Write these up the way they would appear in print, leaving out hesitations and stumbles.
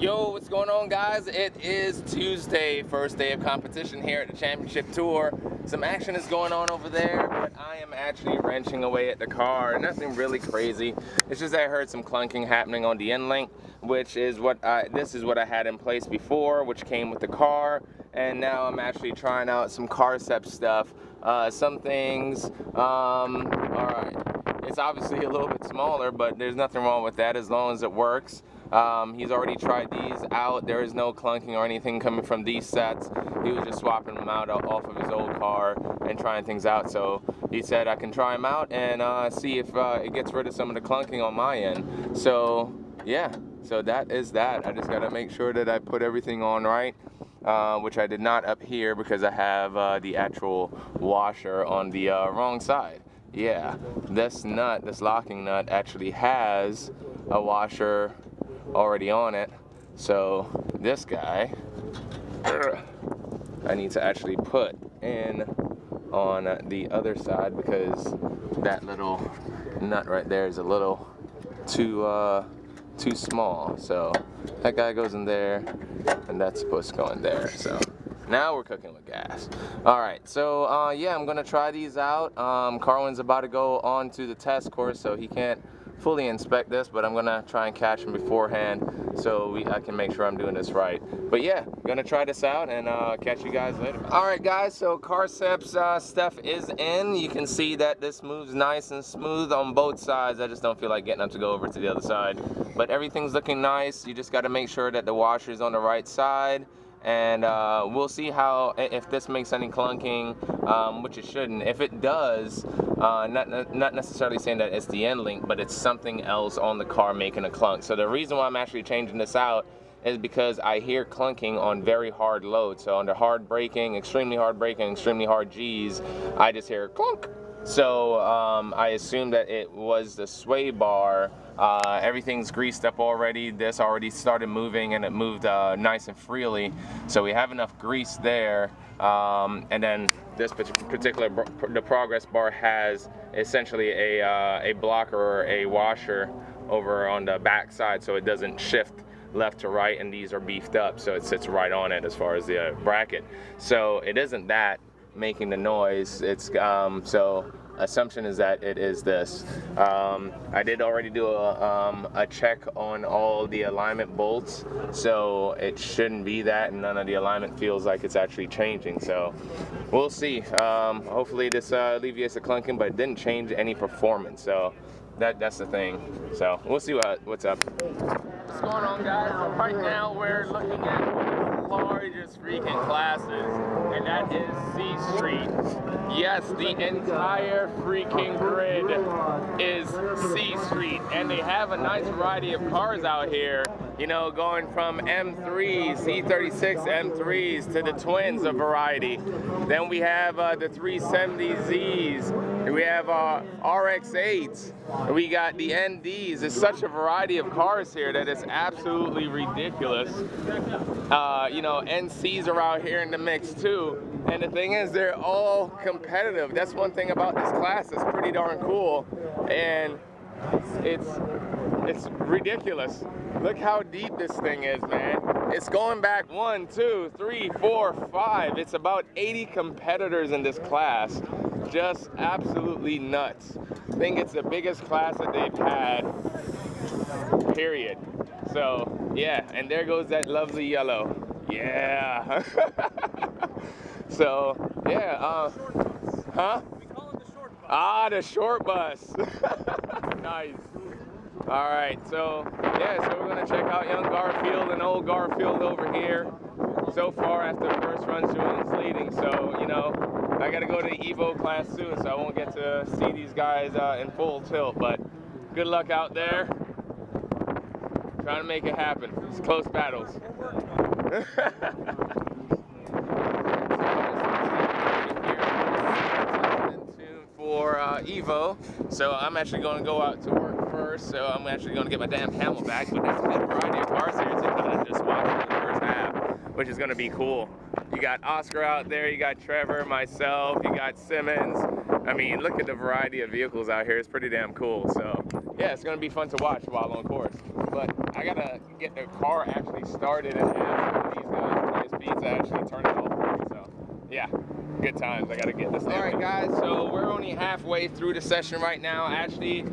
Yo, what's going on, guys? It is Tuesday, first day of competition here at the championship tour. Some action is going on over there, but I am actually wrenching away at the car. Nothing really crazy. It's just I heard some clunking happening on the endlink, which is what this is what I had in place before, which came with the car, and now I'm actually trying out some Karcepts stuff. Some things, all right. It's obviously a little bit smaller, but there's nothing wrong with that as long as it works. He's already tried these out. There is no clunking or anything coming from these sets. He was just swapping them out off of his old car and trying things out. So he said I can try them out and see if it gets rid of some of the clunking on my end. So yeah, so that is that. I just got to make sure that I put everything on right, which I did not up here because I have the actual washer on the wrong side. Yeah, this locking nut actually has a washer already on it, so this guy I need to actually put in on the other side because that little nut right there is a little too small. So that guy goes in there and that's supposed to go in there. So now we're cooking with gas. All right, so yeah, I'm gonna try these out. Carwin's about to go on to the test course, so he can't fully inspect this, but I'm gonna try and catch him beforehand so I can make sure I'm doing this right. But yeah, gonna try this out and catch you guys later. All right, guys, so Karcepts stuff is in. You can see that this moves nice and smooth on both sides. I just don't feel like getting up to go over to the other side, but everything's looking nice. You just got to make sure that the washer's on the right side, and we'll see how if this makes any clunking, which it shouldn't. If it does, not necessarily saying that it's the endlink, but it's something else on the car making a clunk. So the reason why I'm actually changing this out is because I hear clunking on very hard loads. So under hard braking, extremely hard G's, I just hear clunk. So I assumed that it was the sway bar. Everything's greased up already. This already started moving and it moved nice and freely. So we have enough grease there. And then this particular, the progress bar has essentially a blocker or a washer over on the back side so it doesn't shift left to right, and these are beefed up so it sits right on it as far as the bracket. So it isn't that making the noise. It's so assumption is that it is this. I did already do a check on all the alignment bolts, so it shouldn't be that, and none of the alignment feels like it's actually changing. So we'll see. Hopefully this alleviates the clunking, but it didn't change any performance. So that's the thing. So we'll see what's up. What's going on, guys? So right now we're looking at one of the largest freaking classes, and that is C Street. Yes, the entire freaking grid is C Street, and they have a nice variety of cars out here, you know, going from M3s, E36 M3s to the twins, a variety. Then we have the 370Zs. We have RX-8s. We got the NDs. There's such a variety of cars here that it's absolutely ridiculous. You know, NCs are out here in the mix too. And the thing is, they're all competitive. That's one thing about this class. It's pretty darn cool. And it's ridiculous. Look how deep this thing is, man. It's going back 1, 2, 3, 4, 5. It's about 80 competitors in this class. Just absolutely nuts. I think it's the biggest class that they've had, period. So yeah, and there goes that lovely yellow. Yeah. So yeah, huh? We call it the short bus. Ah, the short bus. Nice. All right, so yeah, so we're gonna check out young Garfield and old Garfield over here. So far, after the first run, Julian's leading. So you know, I gotta go to the Evo class soon, so I won't get to see these guys in full tilt. But good luck out there. Trying to make it happen. It's close battles. For Evo, so I'm actually going to go out to work first. So I'm actually going to get my damn camel back. But there's a good variety of cars here to kind of just watch in the first half, which is going to be cool. You got Oscar out there, you got Trevor, myself, you got Simmons. I mean, look at the variety of vehicles out here. It's pretty damn cool. So yeah, it's gonna be fun to watch while on course. But I gotta get the car actually started and ask these guys for speeds to actually turn it off. So yeah, good times. I gotta get this. All right, guys. So we're only halfway through the session right now. Actually,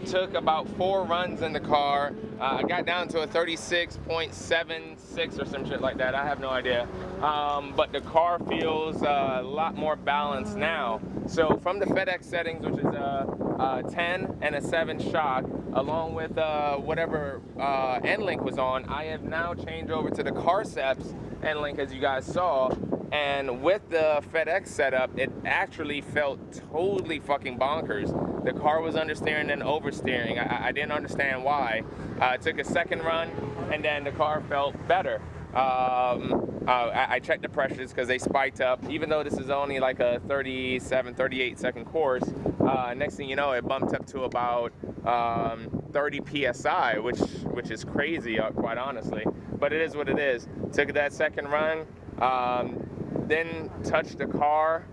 took about 4 runs in the car. I got down to a 36.76 or some shit like that. I have no idea. But the car feels a lot more balanced now. So from the FedEx settings, which is a 10 and a 7 shock, along with whatever endlink was on, I have now changed over to the Karcepts endlink, as you guys saw. And with the FedEx setup, it actually felt totally fucking bonkers. The car was understeering and oversteering. I didn't understand why. I took a second run, and then the car felt better. I checked the pressures because they spiked up. Even though this is only like a 37, 38 second course, next thing you know, it bumped up to about 30 PSI, which is crazy, quite honestly. But it is what it is. Took that second run. Then touched the car,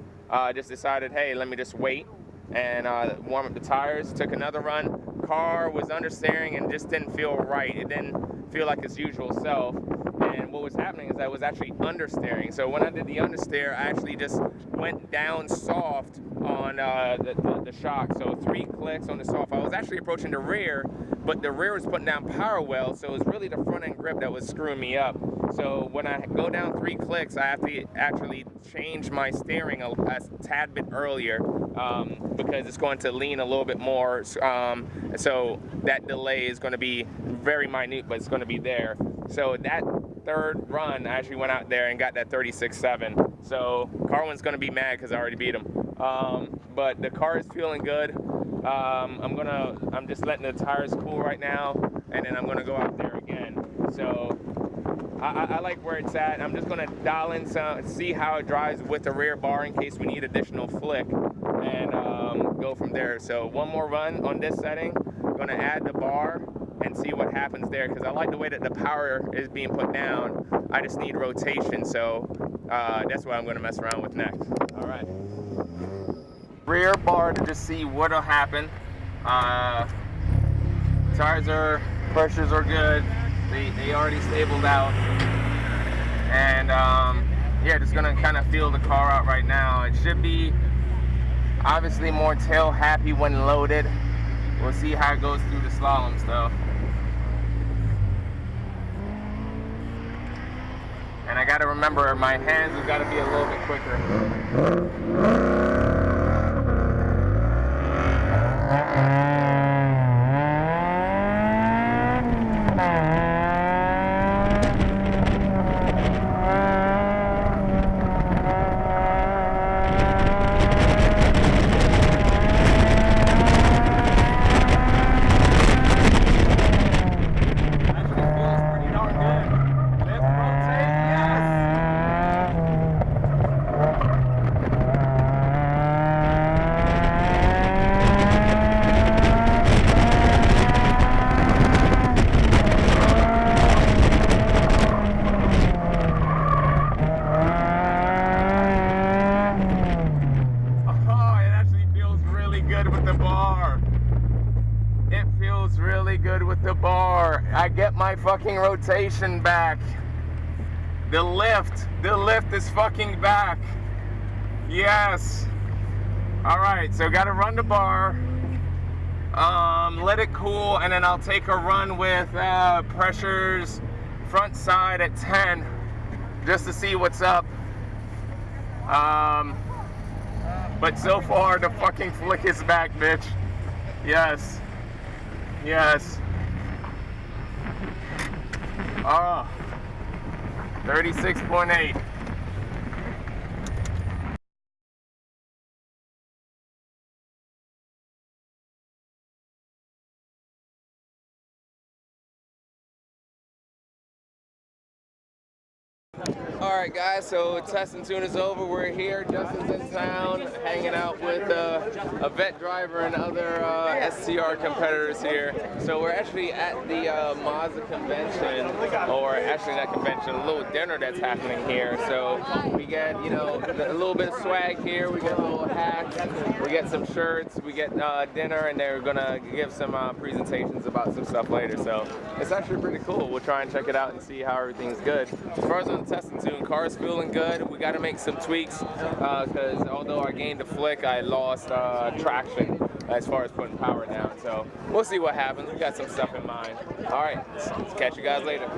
just decided, hey, let me just wait and warm up the tires. Took another run. Car was understeering and just didn't feel right. It didn't feel like its usual self. And what was happening is I was actually understeering. So when I did the understeer, I actually just went down soft on the shock. So 3 clicks on the soft. I was actually approaching the rear, but the rear was putting down power well, so it was really the front end grip that was screwing me up. So when I go down 3 clicks, I have to actually change my steering a tad bit earlier because it's going to lean a little bit more. So that delay is going to be very minute, but it's going to be there. So that third run, I actually went out there and got that 36.7. So Carwin's going to be mad because I already beat him. But the car is feeling good. I'm just letting the tires cool right now, and then I'm going to go out there again. So I like where it's at. I'm just gonna dial in see how it drives with the rear bar in case we need additional flick, and go from there. So one more run on this setting. I'm gonna add the bar and see what happens there, because I like the way that the power is being put down. I just need rotation, so that's what I'm gonna mess around with next. All right. Rear bar to just see what'll happen. Pressures are good. They already stabled out, and yeah, just gonna kind of feel the car out right now. It should be obviously more tail happy when loaded. We'll see how it goes through the slaloms though. And I gotta remember, my hands have got to be a little bit quicker. I get my fucking rotation back. The lift is fucking back. Yes. All right, so gotta run the bar, let it cool, and then I'll take a run with pressures front side at 10 just to see what's up. But so far the fucking flick is back, bitch. Yes. Yes. 36.8. All Alright guys, so test and tune is over. We're here, Justin's in town, hanging out with a vet driver and other STR competitors here. So we're actually at the Mazda convention, or actually not convention, a little dinner that's happening here. So we get, you know, a little bit of swag here, we get a little hats, we get some shirts, we get dinner, and they're gonna give some presentations about some stuff later. So it's actually pretty cool. We'll try and check it out and see how everything's good. As far as on the test and tune, car's feeling good. We got to make some tweaks because although I gained a flick, I lost traction as far as putting power down. So we'll see what happens. We got some stuff in mind. All right, catch you guys later.